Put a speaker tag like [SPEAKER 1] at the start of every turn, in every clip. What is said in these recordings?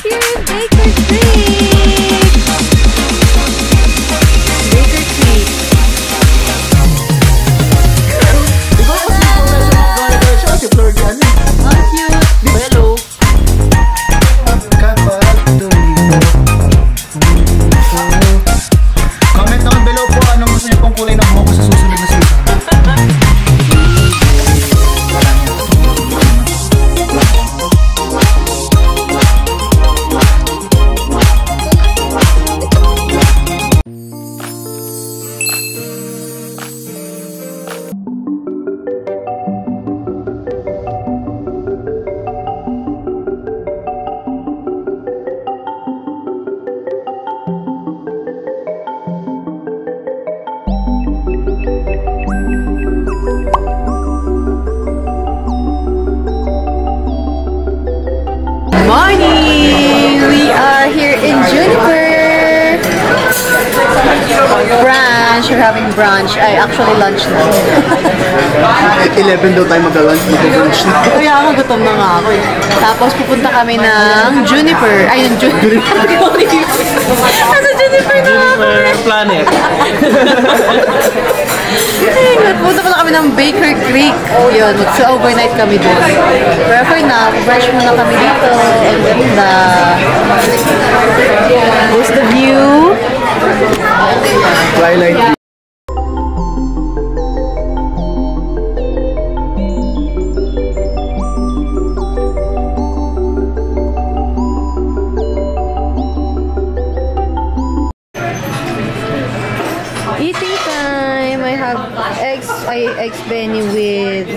[SPEAKER 1] here in Baker Creek! Baker Creek.
[SPEAKER 2] Hello. Comment down below po anong gusto niyo pong kulay ng buhok ko sa susunod na season.
[SPEAKER 1] Morning! We are here in Juniper brunch. We're having brunch. Ay, actually lunch na.
[SPEAKER 2] 11 daw tayo mag-lunch, mag-brunch na.
[SPEAKER 1] Kaya ako gutom na nga ako eh. Tapos pupunta kami ng Juniper. Ay, yung Juniper. Nasa Juniper na ako eh.
[SPEAKER 2] Planet.
[SPEAKER 1] Ay, pupunta pala kami ng Baker Creek. Yun, mag-overnight kami doon. Pero for now, brunch muna kami dito. Ang ganda. What's the view?
[SPEAKER 2] Twilight.
[SPEAKER 1] Eating time. I have eggs benny with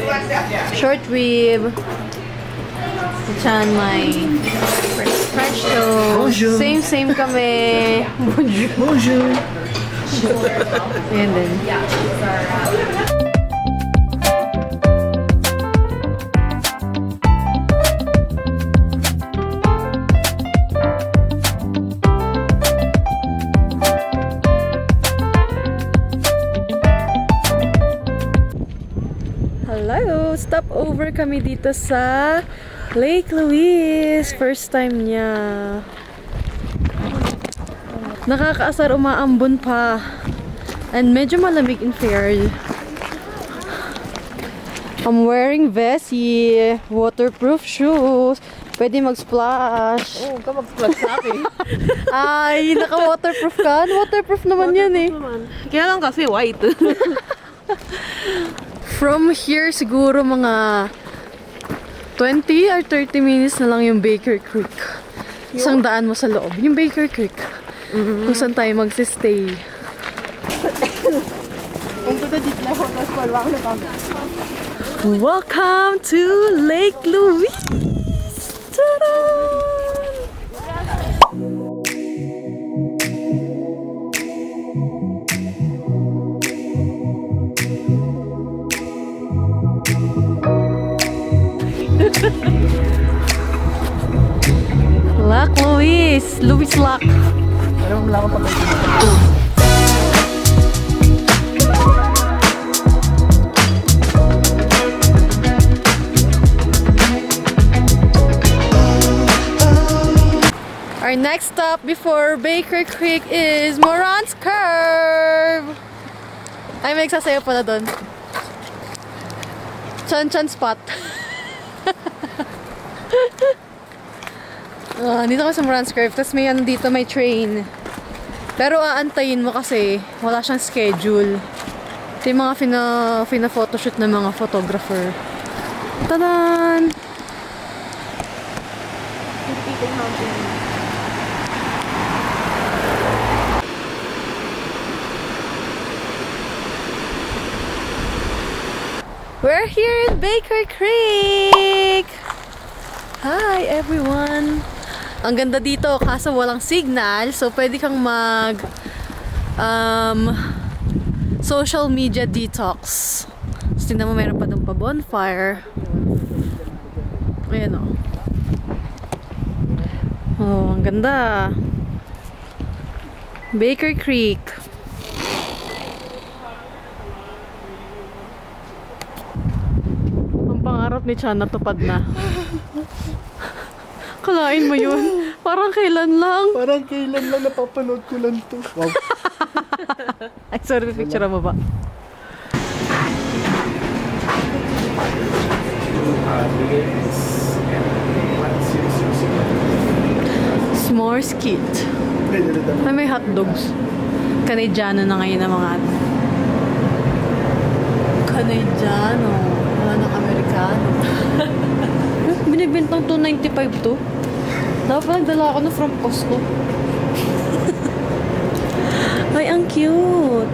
[SPEAKER 1] short rib. Chan my French toast.
[SPEAKER 2] Bonjour.
[SPEAKER 1] Same kami. Bonjour.
[SPEAKER 2] Bonjour.
[SPEAKER 1] Ayan din. Hello! Stop over kami dito sa Lake Louise. First time niya. Nakakaasar, umaambon pa. And medyo malamig in fair. I'm wearing Vessi, waterproof shoes. Pwede mag-splash.
[SPEAKER 3] Oo, ka mag-splash sa akin.
[SPEAKER 1] Ay, naka-waterproof ka? Waterproof naman yan eh.
[SPEAKER 3] Kaya lang kasi white.
[SPEAKER 1] From here, siguro mga 20 or 30 minutes na lang yung Baker Creek. Isang daan mo sa loob. Yung Baker Creek. Kung saan tayo magsistay. Welcome to Lake Louise! Ta-da! Lake Louise! Louise Lake!
[SPEAKER 2] Alam mo lang ako pag
[SPEAKER 1] Our next stop before Baker Creek is Moran's Curve! Ay, may nagsasayaw pala doon. Chan-chan spot. Dito kami sa Moran's Curve. Tapos may ano dito, may train. Pero aantayin mo kasi wala siyang schedule. Ito yung mga photoshoot ng mga photographer. Tadan! We're here in Baker Creek! Hi everyone! Ang ganda dito kaso walang signal, so pwede kang mag social media detox. So, tingnan mo, meron pa doon pa bonfire. Ayan o. Oh, ang ganda. Baker Creek. Ang pangarap ni Chan natupad na. Kalain mo yun. Parang kailan lang.
[SPEAKER 2] Parang kailan lang napapanood ko lang to. Wow.
[SPEAKER 1] Ay, sorry, picture mo ba? S'mores kit. Ay, may hotdogs. Canadiano na ngayon ang mga Canadiano. Wala nang Amerikano. Binibintang 295 to. Dapat nagdala ako na from Costco. Ay, ang cute.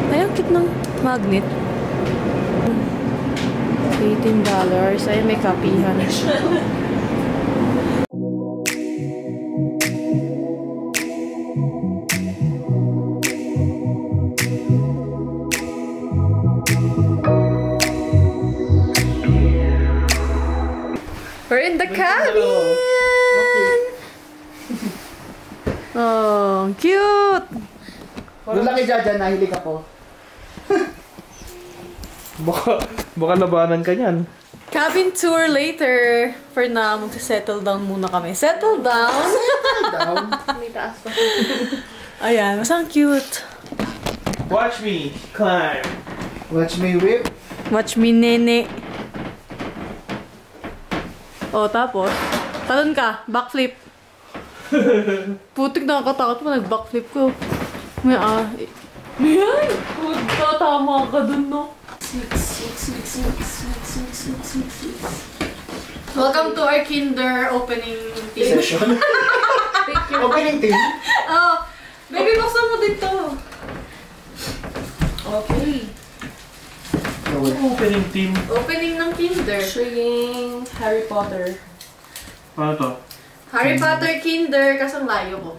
[SPEAKER 1] Ay, ang cute ng magnet. $18. Ay, may kapihan. We're in the cabin! Oh, cute!
[SPEAKER 2] Doon lang kay Jaja, nahilig ako.
[SPEAKER 4] Baka labanan ka niyan.
[SPEAKER 1] Cabin tour later. For now, magsa-settle down muna kami. Settle down?
[SPEAKER 2] Down.
[SPEAKER 3] May taas pa.
[SPEAKER 1] Ayan, mas ang cute.
[SPEAKER 4] Watch me climb.
[SPEAKER 2] Watch me whip.
[SPEAKER 1] Watch me, nene. Oh, tapos, talon ka, backflip. Putik, nakakatakot mo, nag-backflip ko. May Yan! Tama ka dun, no? Welcome to our kinder opening team.
[SPEAKER 2] Session. Opening team.
[SPEAKER 1] Oh, baby, buksan mo dito.
[SPEAKER 3] Okay.
[SPEAKER 4] Opening team.
[SPEAKER 1] Opening ng kinder.
[SPEAKER 3] Showing Harry Potter.
[SPEAKER 4] Ano to?
[SPEAKER 1] Harry Potter kinder, kasang layo ko.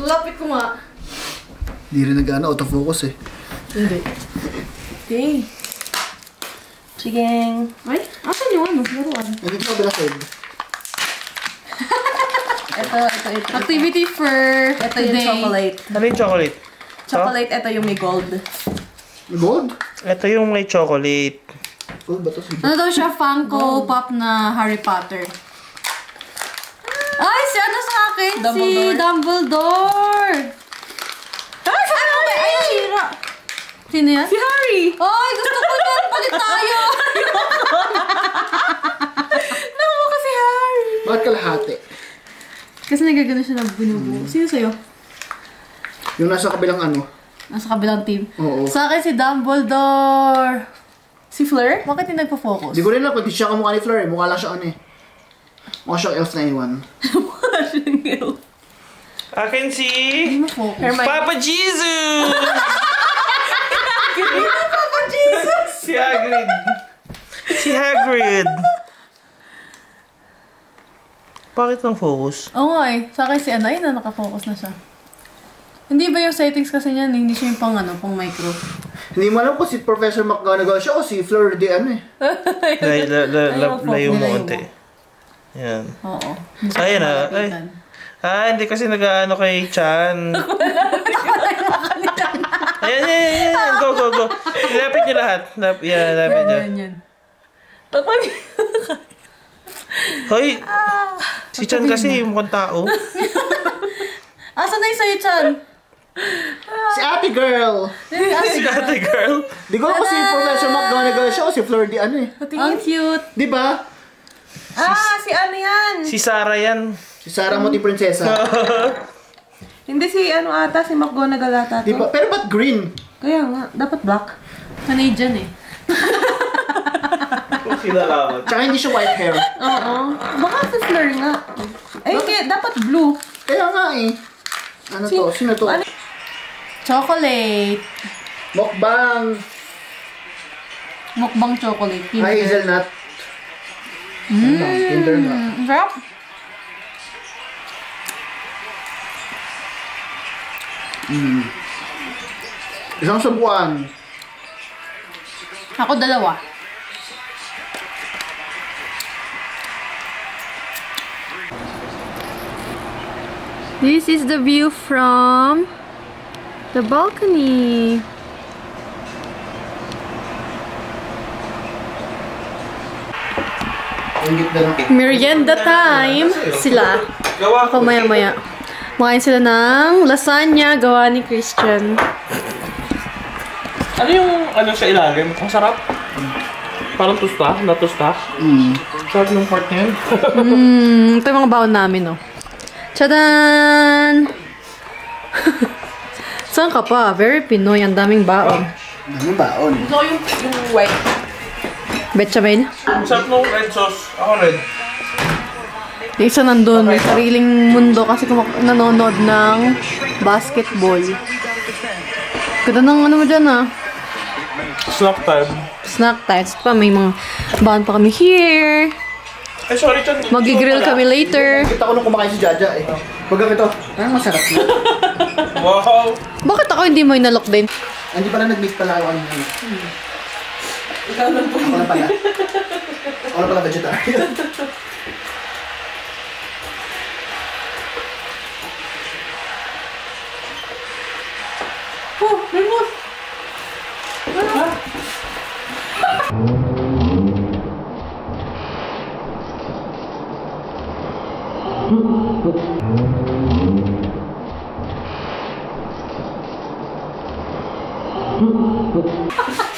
[SPEAKER 1] Lapit ko nga.
[SPEAKER 2] Di rin nag-ano, autofocus eh.
[SPEAKER 1] Hindi.
[SPEAKER 3] Okay. Sige.
[SPEAKER 1] Ay, asan yung ano? Laruan.
[SPEAKER 2] Nandito ka bila side.
[SPEAKER 3] Ito.
[SPEAKER 1] Activity for
[SPEAKER 3] Ito yung
[SPEAKER 1] today.
[SPEAKER 3] chocolate.
[SPEAKER 4] Ano yung chocolate?
[SPEAKER 3] Chocolate, ito yung may gold.
[SPEAKER 2] Gold?
[SPEAKER 4] Ito yung may chocolate.
[SPEAKER 2] Gold ba to?
[SPEAKER 1] Ano daw siya? Funko Pop na Harry Potter. Ay, si ano sa akin?
[SPEAKER 3] Dumbledore.
[SPEAKER 1] Si Dumbledore. Ay, ay, nasira. Sino yan?
[SPEAKER 3] Si Harry!
[SPEAKER 1] Ay, gusto ko yan. Palit tayo. Naku kasi Harry.
[SPEAKER 2] Bakit kalahati?
[SPEAKER 1] Kasi nagagano siya ng binubuo. Sino sa'yo?
[SPEAKER 2] Yung nasa kabilang ano?
[SPEAKER 1] Nasa kabilang team.
[SPEAKER 2] Oo.
[SPEAKER 1] Sa akin si Dumbledore.
[SPEAKER 3] Si Fleur?
[SPEAKER 1] Bakit hindi nagpo-focus?
[SPEAKER 2] Di ko rin lang, pag di siya kamukha ni Fleur eh. Mukha lang siya ano eh. Mukha siyang elf na iwan.
[SPEAKER 4] Akin si
[SPEAKER 1] Hindi mo focus.
[SPEAKER 3] Hermione.
[SPEAKER 4] Papa Jesus!
[SPEAKER 1] Papa Jesus!
[SPEAKER 4] Si Hagrid. Si Hagrid. Bakit ng focus?
[SPEAKER 1] Oo nga eh. Sa akin si Anay na nakafocus na siya. Hindi ba yung settings kasi niyan, hindi siya yung pang ano, pang micro.
[SPEAKER 2] Hindi mo alam kung si Professor McGonagall siya o si Fleur de ano eh.
[SPEAKER 4] Layo mo konti. Yan.
[SPEAKER 1] Oo.
[SPEAKER 4] Ayan na. Ay. Hindi kasi nag-ano kay Chan. Ayan. Go. Ilapit niyo lahat. Lapit niyo.
[SPEAKER 1] Yan.
[SPEAKER 4] Hoy! Si Chan kasi mukhang tao.
[SPEAKER 1] Asan na yung sa'yo, Chan?
[SPEAKER 2] Si Ate Girl!
[SPEAKER 4] Si ate girl.
[SPEAKER 2] Di ko alam kung si Professor McGonagall siya o si Fleur de ano eh.
[SPEAKER 1] Ang cute.
[SPEAKER 2] Di ba?
[SPEAKER 3] Si ano yan?
[SPEAKER 4] Si Sarah yan.
[SPEAKER 2] Si Sarah Moti Prinsesa.
[SPEAKER 3] Hindi si ano ata, si McGonagall ata
[SPEAKER 2] Di
[SPEAKER 3] to.
[SPEAKER 2] ba? Pero ba't green?
[SPEAKER 3] Kaya nga, dapat black.
[SPEAKER 1] Canadian eh.
[SPEAKER 4] Kung sinalamat.
[SPEAKER 2] Tsaka hindi siya white hair.
[SPEAKER 3] Oo. Baka si Fleur nga. Eh, kaya dapat blue.
[SPEAKER 2] Kaya nga eh. Ano to? Sino to?
[SPEAKER 3] Ano?
[SPEAKER 1] Chocolate.
[SPEAKER 2] Mukbang.
[SPEAKER 1] Mukbang chocolate.
[SPEAKER 2] Ay, hazelnut. Ano lang? Kinder nut.
[SPEAKER 1] Ang sarap.
[SPEAKER 2] Isang subuan.
[SPEAKER 1] Ako dalawa. This is the view from the balcony.
[SPEAKER 2] Ingit na lang.
[SPEAKER 1] Merienda time! Sila.
[SPEAKER 4] Gawa
[SPEAKER 1] Ako maya-maya. Makain sila ng lasagna gawa ni Christian.
[SPEAKER 4] Ano yung ano sa ilalim? Ang sarap. Parang tusta, natusta. Sarap ng part niyan.
[SPEAKER 1] Ito yung mga baon namin, oh. Tchadan! Saan ka pa? Very Pinoy. Ang daming baon.
[SPEAKER 2] Ano baon?
[SPEAKER 3] So, yung white.
[SPEAKER 1] Bechamel.
[SPEAKER 4] Ang sarap ng red sauce. Ako red.
[SPEAKER 1] Yung isa nandun, may sariling mundo kasi nanonood ng basketball. Ganda ng ano mo dyan, ah.
[SPEAKER 4] Snack time.
[SPEAKER 1] Snack times pa. May mga baon pa kami here.
[SPEAKER 4] Ay, sorry, Chan.
[SPEAKER 1] Mag-grill kami later.
[SPEAKER 2] Kita ko nung kumakain si Jaja eh. Pag ito, parang masarap na.
[SPEAKER 4] Wow.
[SPEAKER 1] Bakit ako hindi mo inalok din?
[SPEAKER 2] Hindi pala nag-meet pala ako kanina. Ikaw lang po. Ako lang pala. Ako lang pala vegetarian.
[SPEAKER 3] Oh, may mouse.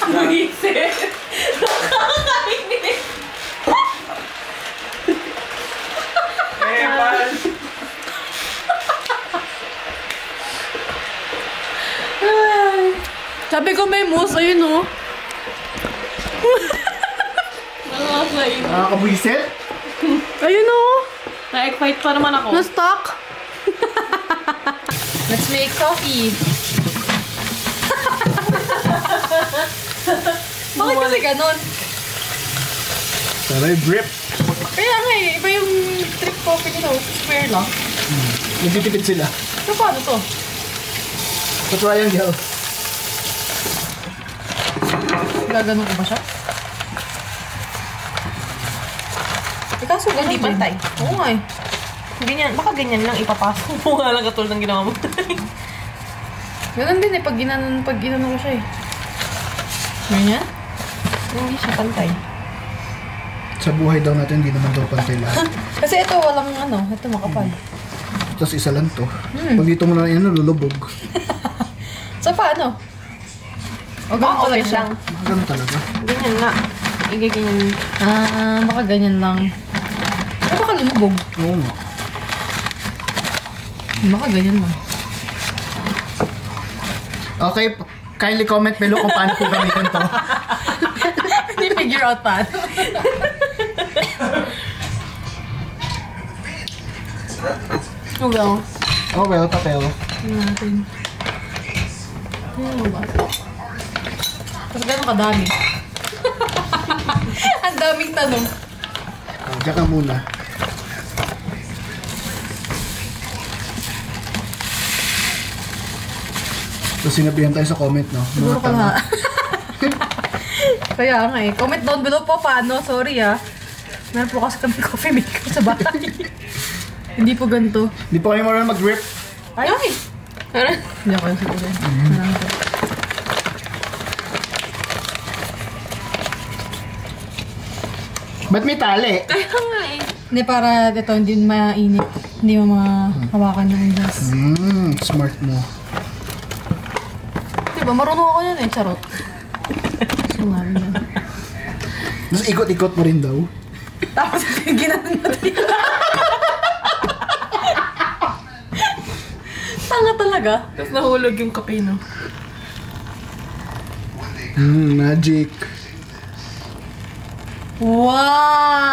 [SPEAKER 3] Luises! Nakakainis!
[SPEAKER 4] Ewan.
[SPEAKER 1] Sabi ko may mousse. Ayun, oh.
[SPEAKER 3] Nakakainis.
[SPEAKER 2] Nakakabwisit?
[SPEAKER 1] Ayun, oh.
[SPEAKER 3] Na-excite pa naman ako.
[SPEAKER 1] Na-stuck. Let's make coffee. Bakit kasi ganun?
[SPEAKER 2] Saray drip.
[SPEAKER 1] Kaya nga eh, iba yung trip coffee nito. Square lang.
[SPEAKER 2] Nagtitipid sila.
[SPEAKER 1] So, paano to?
[SPEAKER 2] Sa triangle.
[SPEAKER 1] Gaganon ko ba siya? Eh, kaso ganun
[SPEAKER 3] Hindi
[SPEAKER 1] din.
[SPEAKER 3] pantay.
[SPEAKER 1] Oo nga eh.
[SPEAKER 3] Ganyan, baka ganyan lang ipapasok mo nga lang katulad ng ginawa mo.
[SPEAKER 1] Ganun din eh, pag ginanon ko siya eh. Ganyan?
[SPEAKER 3] Hindi siya pantay.
[SPEAKER 2] Sa buhay daw natin, hindi naman daw pantay lahat.
[SPEAKER 1] Kasi ito walang ano, ito makapal.
[SPEAKER 2] Tapos isa lang to. Pag dito mo na yan, lulubog.
[SPEAKER 1] So, paano? O ganun
[SPEAKER 3] Okay
[SPEAKER 1] talaga siya?
[SPEAKER 3] lang.
[SPEAKER 2] Ganun talaga.
[SPEAKER 3] Ganyan nga. Ganyan.
[SPEAKER 1] Baka ganyan lang. O baka lumubog.
[SPEAKER 2] Oo nga.
[SPEAKER 1] Baka ganyan lang.
[SPEAKER 2] Okay, kindly comment below kung paano ko gamitin to.
[SPEAKER 1] Hindi figure out paano. Oh well.
[SPEAKER 2] Oh well, papel.
[SPEAKER 1] Tingnan natin. Ano ba? Kasi gano'ng kadami. Ang daming tanong.
[SPEAKER 2] Oh, diyan ka muna. So, sinabihan tayo sa comment, no?
[SPEAKER 1] Siguro ka na. Kaya nga eh. Comment down below po paano. Sorry ah. Meron po kasi kami coffee maker sa bahay. Hindi po ganito.
[SPEAKER 2] Hindi pa kayo marunong mag-grip.
[SPEAKER 1] Ay! Hindi ako yung siguro. Marami po.
[SPEAKER 2] Ba't may tali?
[SPEAKER 3] Kaya nga eh.
[SPEAKER 1] Hindi para dito hindi mainit. Hindi mo mahawakan ng gas.
[SPEAKER 2] Smart mo.
[SPEAKER 1] Diba marunong ako yan eh. Charot. So nga yan.
[SPEAKER 2] Tapos ikot-ikot mo rin daw.
[SPEAKER 1] Tapos ginanon mo din. Tanga talaga.
[SPEAKER 3] Tapos nahulog yung kape, no?
[SPEAKER 2] Magic.
[SPEAKER 1] Wow!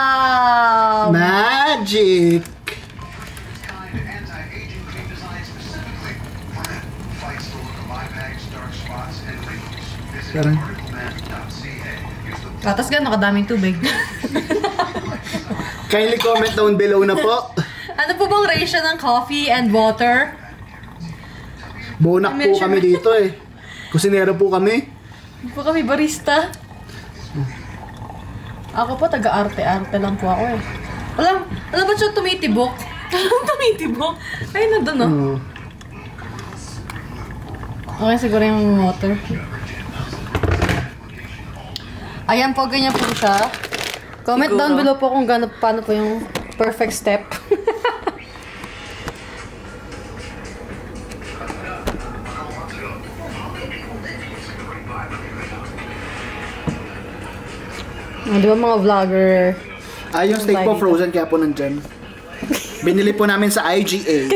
[SPEAKER 2] Magic! Parang,
[SPEAKER 1] Tapos gano'n kadaming tubig.
[SPEAKER 2] kindly comment down below na po.
[SPEAKER 1] Ano po bang ratio ng coffee and water?
[SPEAKER 2] Bonak po kami dito eh. Kusinero po kami.
[SPEAKER 1] Hindi po kami barista. Ako po, taga-arte-arte lang po ako eh. Alam ba siya tumitibok?
[SPEAKER 3] Tumitibok.
[SPEAKER 1] Ay, nandun oh. Okay, siguro yung water. Ayan po, ganyan po siya. Comment down below po kung paano po yung perfect step. Di ba mga vlogger?
[SPEAKER 2] Yung steak po frozen kaya po nandyan. Binili po namin sa IGA.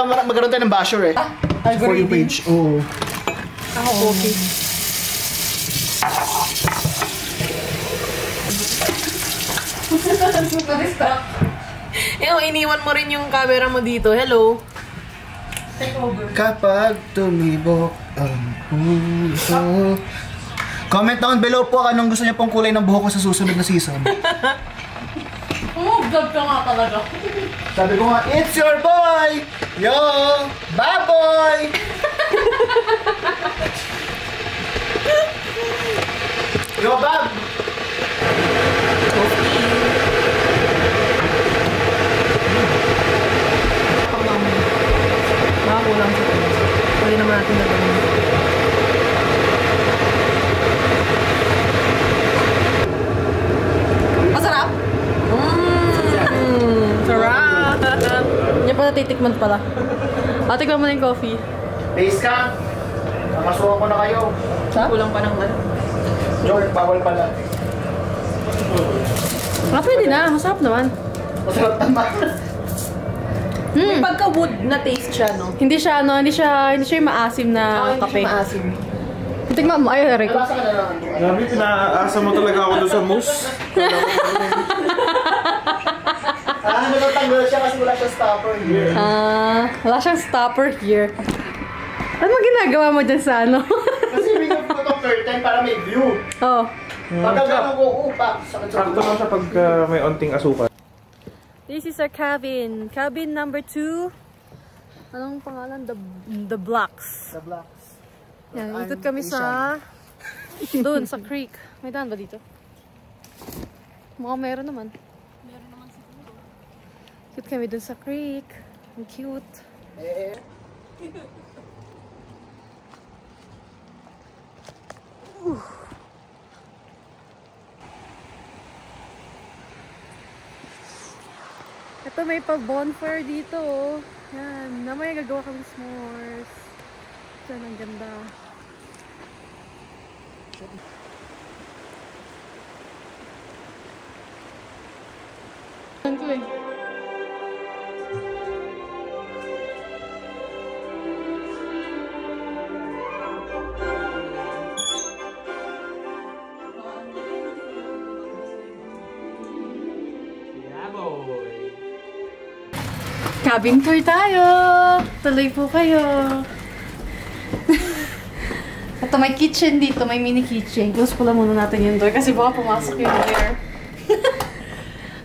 [SPEAKER 2] Magkaroon tayo ng basher eh. For your page. Oo.
[SPEAKER 1] Okay.
[SPEAKER 3] Iniwan mo rin yung camera mo dito. Hello.
[SPEAKER 2] Kapag tumibok ang puso. Comment down below po anong gusto niyo pong kulay ng buhok ko sa susunod na season.
[SPEAKER 1] Vlog ka nga talaga.
[SPEAKER 2] Sabi ko nga, it's your boy! Yo! Baboy! Yo, Bab!
[SPEAKER 3] Makakulang sa ito. Pwede naman natin na gawin. Masarap? Sarap!
[SPEAKER 1] Hindi pa natitikman pala. Tikman mo na yung coffee.
[SPEAKER 2] Base ka! Nakasuha ko na kayo.
[SPEAKER 3] Kulang pa ng ano.
[SPEAKER 2] George, bawal pala.
[SPEAKER 1] Pwede na. Masarap naman.
[SPEAKER 2] Masarap naman.
[SPEAKER 3] May pagka-wood na taste siya, no?
[SPEAKER 1] Hindi siya yung maasim na kape.
[SPEAKER 3] Hindi siya maasim.
[SPEAKER 1] Tikman mo. Ay, Rick.
[SPEAKER 2] Nalasa ka na lang.
[SPEAKER 4] Grabe, pinaasa mo talaga ako doon sa mousse.
[SPEAKER 2] Natatanggal siya kasi wala siya stopper here.
[SPEAKER 1] Wala siyang stopper here. Ano ginagawa mo dyan sa ano?
[SPEAKER 2] Kasi binigyan ko itong curtain para may view.
[SPEAKER 1] Oh.
[SPEAKER 2] Pagka gano'n ko, upak. Sakit sa
[SPEAKER 4] Sakto lang siya pag may onting asukal.
[SPEAKER 1] This is our cabin. Cabin number 2. Anong pangalan? The Blocks.
[SPEAKER 2] The blocks.
[SPEAKER 1] Yan, ikot kami sa doon, sa creek. May daan ba dito? Mukhang meron naman. Meron naman siguro. Ikot kami doon sa creek. Ang cute. Ito may pa-bonfire dito. Oh. Yan. Namaya gagawa kami s'mores. Yan, ang ganda. Ito eh. Cabin tour tayo! Tuloy po kayo! Ito, may kitchen dito. May mini kitchen. Close pala muna natin yung door kasi baka pumasok yung air.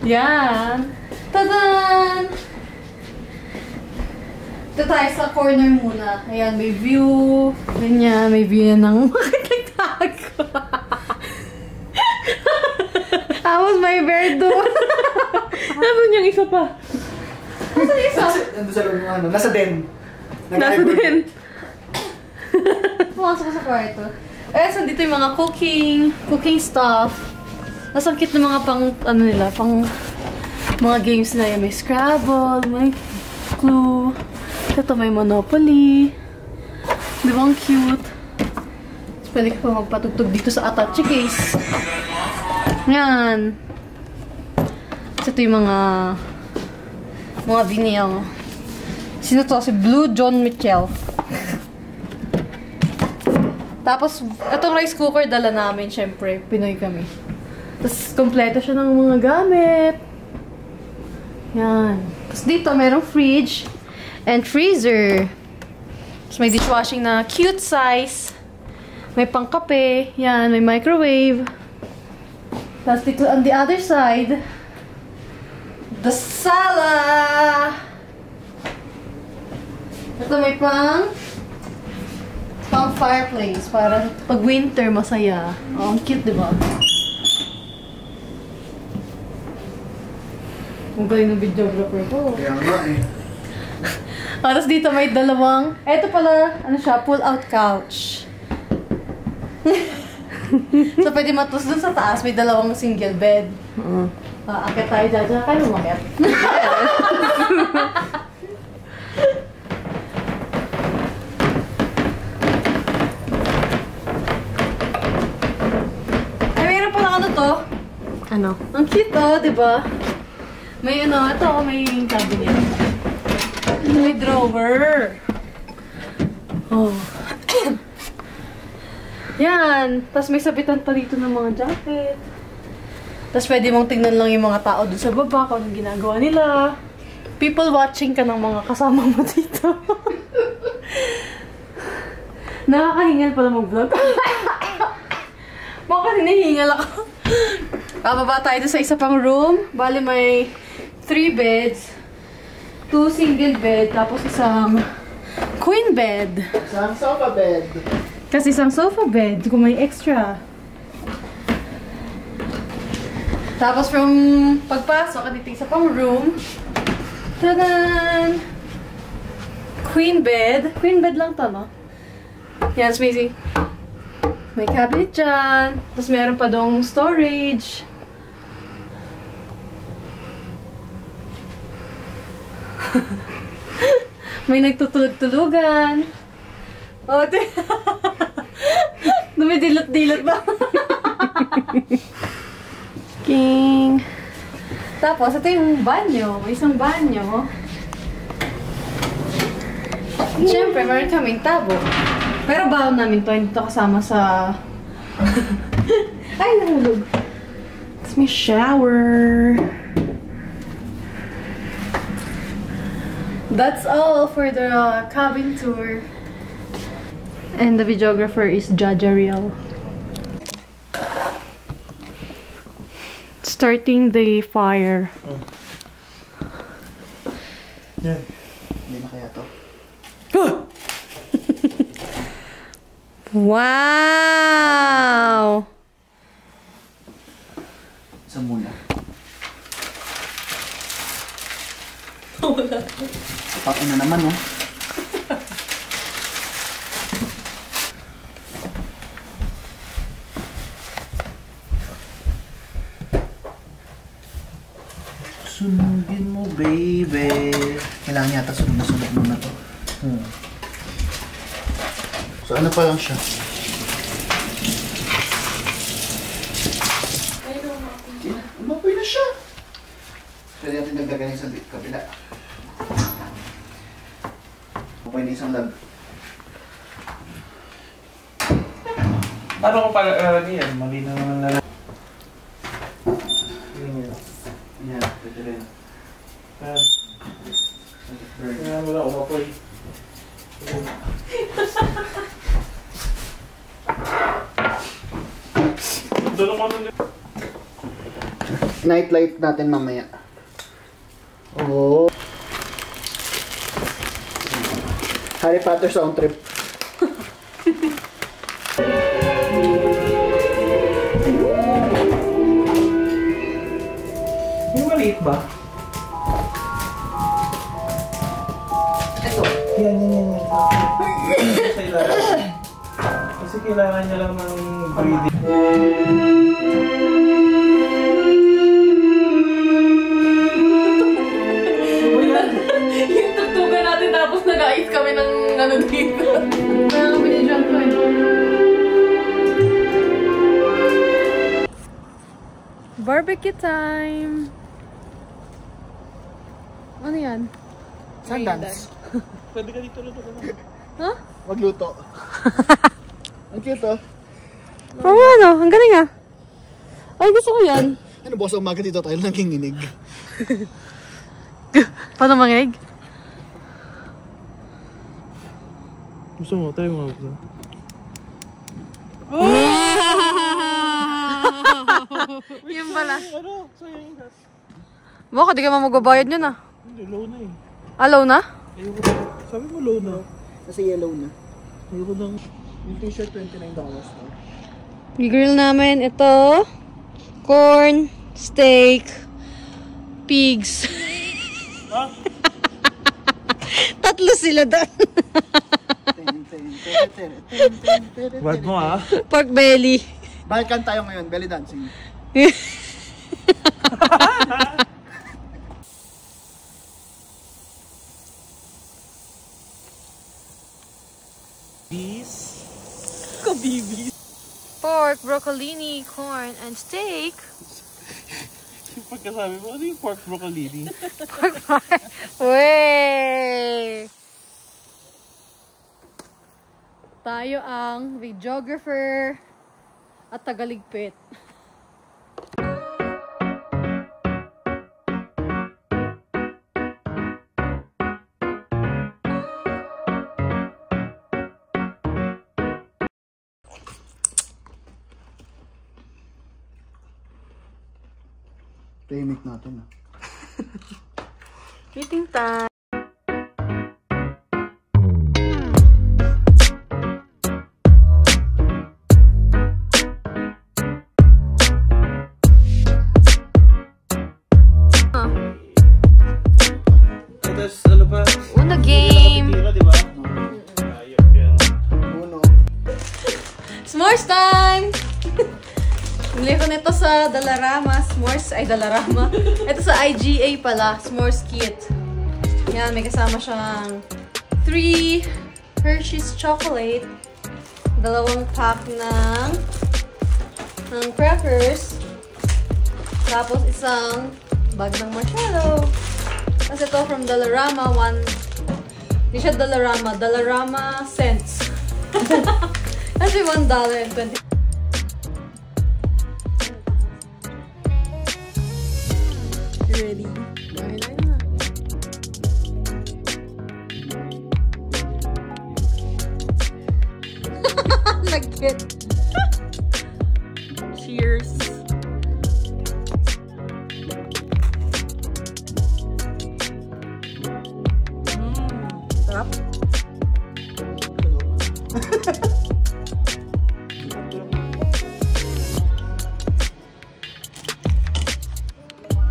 [SPEAKER 1] Yan! Tadan! Ito tayo sa corner muna. Ayan, may view. Ganyan, may view yan ng makikitago. Tapos may bear doon.
[SPEAKER 3] Meron yung isa pa.
[SPEAKER 1] Nasaan yung isa?
[SPEAKER 2] Nandun sa loob ng ano, nasa den.
[SPEAKER 3] Nasa din.
[SPEAKER 1] Pumasok ko sa kwarto. Eh, so dito yung mga cooking stuff. Tapos ang cute ng mga pang mga games na yan. May Scrabble, may Clue. Ito may Monopoly. Di ba ang cute? Tapos pwede ka pa magpatugtog dito sa attache case. Yan. Tapos ito yung mga vinyl. Sino to? Si Blue John Mitchell. Tapos, itong rice cooker dala namin, syempre. Pinoy kami. Tapos, kompleto siya ng mga gamit. Yan. Tapos dito, merong fridge and freezer. Tapos, may dishwashing na cute size. May pangkape. Yan, may microwave. Tapos dito, on the other side, the sala! Ito may pang fireplace. Parang pag winter, masaya. Oh, ang cute, diba? Ang galing ng videographer ko.
[SPEAKER 2] Kaya nga eh.
[SPEAKER 1] Tapos dito may dalawang, eto pala, ano siya, pull-out couch. So, pwede matus dun sa taas. May dalawang single bed. Akit tayo dyan. Kaya lumakit. Ay, mayroon pala ano to.
[SPEAKER 3] Ano?
[SPEAKER 1] Ang cute to, di ba? May ano, ito, may cabinet. May drawer. Oh. Yan. Tapos may sabitan pa dito ng mga jacket. Tapos pwede mong tingnan lang yung mga tao dun sa baba kung anong ginagawa nila. People watching ka ng mga kasama mo dito. Nakakahingal pala mag-vlog. Baka hinihingal ako. Bababa tayo dun sa isa pang room. Bali may 3 beds. 2 single bed. Tapos isang queen bed.
[SPEAKER 2] Isang sofa bed.
[SPEAKER 1] Kasi isang sofa bed, kung may extra. Tapos from pagpasok, dito isa pang room. Tadan! Queen bed. Queen bed lang to, no? Yan, Smazy. May cabinet dyan. Tapos meron pa dong storage. May nagtutulog-tulugan. Oh, dumidilot-dilot ba? King. Tapos, ito yung banyo. May isang banyo. Siyempre, meron kaming tabo. Pero baon namin to. Hindi to kasama sa... Ay, nahulog. Tapos may shower. That's all for the cabin tour. And the videographer is Jaja Real. Starting the fire.
[SPEAKER 2] Yan. Hindi na kaya to.
[SPEAKER 1] Wow!
[SPEAKER 2] Isa muna. Sapatin na naman, oh. Sunugin mo, baby. Kailangan yata sunod na sunod muna to. So, ano pa lang siya? Umapoy na siya. Pwede natin dagdagan sa kabila. Umapoy na isang lag.
[SPEAKER 4] Paano ko pala niyan? Malinaw naman na.
[SPEAKER 2] Yan, pwede rin.
[SPEAKER 4] Kaya wala umapoy.
[SPEAKER 2] Night light natin mamaya. Oh. Harry Potter sound trip.
[SPEAKER 4] Yung maliit ba?
[SPEAKER 2] Ito.
[SPEAKER 4] Yan. Sa ilalim. Kasi kailangan niya lang ng breathing.
[SPEAKER 1] Yung tugtugan natin tapos nag-ais kami ng ano dito. Kaya kami ni John ko Barbecue time! Ano yan?
[SPEAKER 2] Sundance.
[SPEAKER 4] Pwede ka dito luto.
[SPEAKER 1] Huh?
[SPEAKER 2] Magluto. Ang cute, oh.
[SPEAKER 1] Oo, ano? Ang galing ah. Ay, gusto ko yan.
[SPEAKER 2] Ano ba sa umaga dito tayo nanginginig?
[SPEAKER 1] Paano manginig?
[SPEAKER 4] Gusto mo? Tayo mga gusto.
[SPEAKER 1] Yan pala.
[SPEAKER 4] Ano? Sayang yung gas.
[SPEAKER 1] Baka di ka magbabayad yun ah.
[SPEAKER 4] Hindi, low na eh.
[SPEAKER 1] Alaw na?
[SPEAKER 4] Ayoko na. Sabi mo low na.
[SPEAKER 2] Kasi yellow na.
[SPEAKER 4] Ayoko na.
[SPEAKER 2] Yung t-shirt $29 na.
[SPEAKER 1] I-grill namin ito. Corn, steak, pigs.
[SPEAKER 4] Ha?
[SPEAKER 1] Tatlo sila doon.
[SPEAKER 4] Wag mo ah.
[SPEAKER 1] Pork belly.
[SPEAKER 2] Bakit kan tayo ngayon? Belly dancing.
[SPEAKER 1] Pork, broccolini, corn, and steak.
[SPEAKER 4] Yung pagkasabi mo, ano yung pork broccolini?
[SPEAKER 1] Wey! Tayo ang videographer at tagaligpit.
[SPEAKER 2] Remake natin ah.
[SPEAKER 1] Meeting time.
[SPEAKER 4] Tapos, ano ba?
[SPEAKER 1] Una game.
[SPEAKER 4] Tira, di ba? Ayop yan.
[SPEAKER 2] Uno.
[SPEAKER 1] S'mores time! Bili ko nito sa Dalarama. S'mores, ay Dalarama. Ito sa IGA pala. S'mores kit. Yan, may kasama siyang 3 Hershey's chocolate. 2 pack ng crackers. Tapos isang bag ng marshmallow. Tapos ito from Dalarama. Hindi siya Dalarama. Dalarama cents. Kasi $1.20. Ready? Okay na. Nag-get. Cheers. Sarap.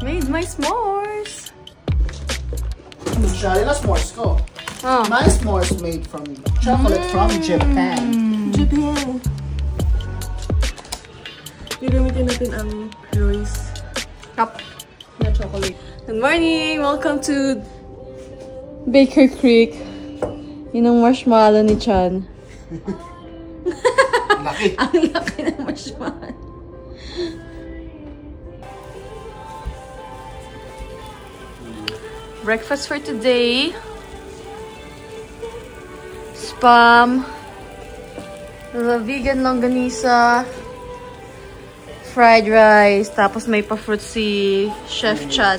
[SPEAKER 1] Made my s'mores.
[SPEAKER 2] Siya rin na s'mores ko.
[SPEAKER 1] Oh.
[SPEAKER 2] My s'mores made from chocolate from Japan.
[SPEAKER 3] Japan. Gagamitin natin ang Royce
[SPEAKER 1] Cup.
[SPEAKER 3] na chocolate.
[SPEAKER 1] Good morning! Welcome to Baker Creek. Yun ang marshmallow ni Chan.
[SPEAKER 2] Laki.
[SPEAKER 1] Ang laki ng marshmallow. Breakfast for today. Spam. The vegan longganisa. Fried rice. Tapos may pa-fruit si Chef Chan.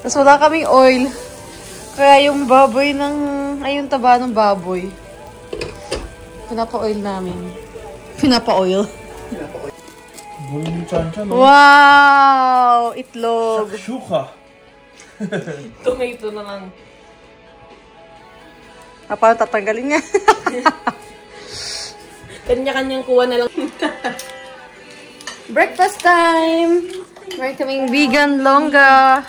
[SPEAKER 1] Tapos wala kaming oil. Kaya yung baboy ay yung taba ng baboy. Pinapa-oil namin. Pinapa-oil.
[SPEAKER 2] Buong chan-chan, no?
[SPEAKER 1] Wow! Itlog.
[SPEAKER 4] Shuka.
[SPEAKER 3] Tomato na lang.
[SPEAKER 1] Paano tatanggalin niya?
[SPEAKER 3] Kanya-kanyang kuha na lang.
[SPEAKER 1] Breakfast time! Meron kaming vegan longga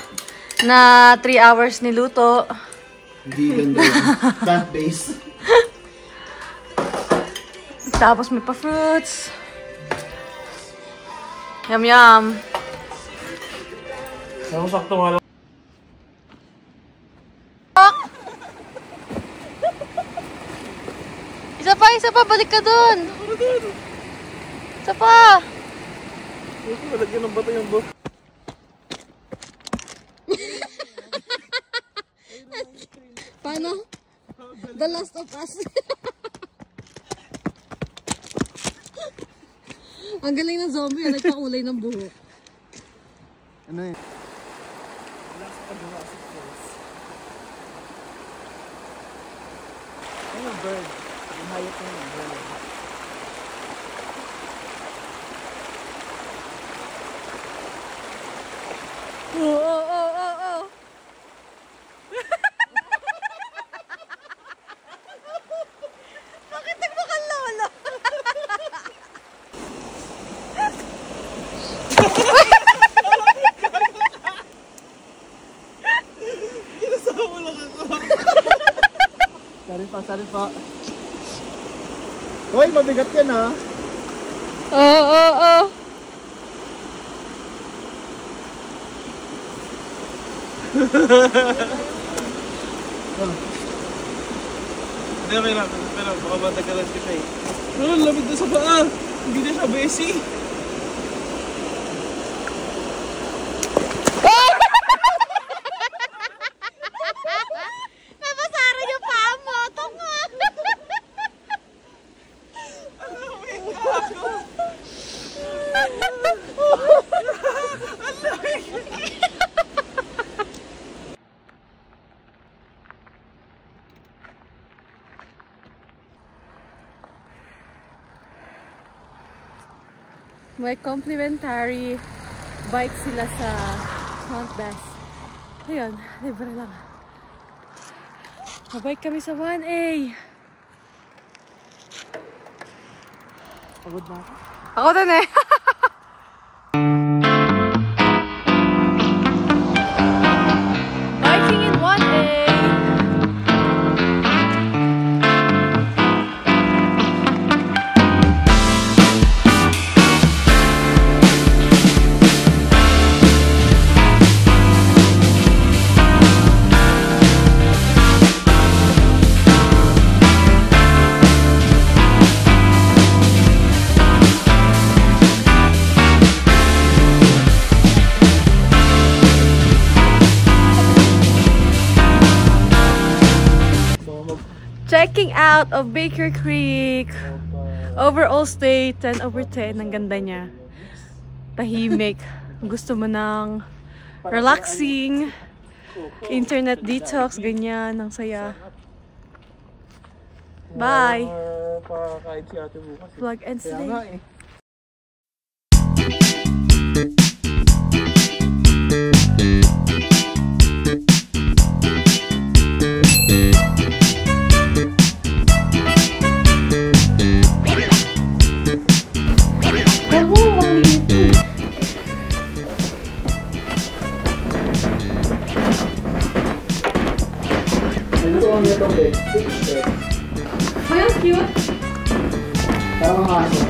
[SPEAKER 1] na 3 hours niluto.
[SPEAKER 2] Vegan daw. Plant-based.
[SPEAKER 1] Tapos may pa-fruits. Yum yum.
[SPEAKER 4] Ako sakto nga lang.
[SPEAKER 1] Isa pa, balik ka dun. Isa pa.
[SPEAKER 4] Malagyan ng bato yung book.
[SPEAKER 1] Paano? The Last of Us. Ang galing ng zombie, nagpakulay ng buhok.
[SPEAKER 2] Ano yun? Ano yung bird? Yung hayop na yung bird.
[SPEAKER 1] Oh. Bakit nagmukhang lolo?
[SPEAKER 2] Sorry pa. Hoy, mabigat yan ha.
[SPEAKER 1] Oo.
[SPEAKER 4] Hindi, pero baka matagalan ka siya eh. Pero lamig na sa paa. Hindi na siya besi.
[SPEAKER 1] Nabasara yung paa mo. Tunga. May complimentary bike sila sa Mount Bass. Ayun, libre lang. Mabike kami sa 1A.
[SPEAKER 2] Pagod na ako.
[SPEAKER 1] Ako din eh. Biking in 1A. Checking out of Baker Creek. Overall stay 10/10. Ang ganda niya. Tahimik. Gusto mo ng relaxing, internet detox, ganyan. Ang saya. Bye!
[SPEAKER 4] Pakakain si ate bukas.
[SPEAKER 1] Vlog and
[SPEAKER 2] Kaya
[SPEAKER 1] stay.
[SPEAKER 2] nga eh. Ano ko ang itong bed? Fish bed.
[SPEAKER 1] Ay, ang cute!
[SPEAKER 2] Parang mga aso.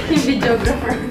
[SPEAKER 1] Yung videographer.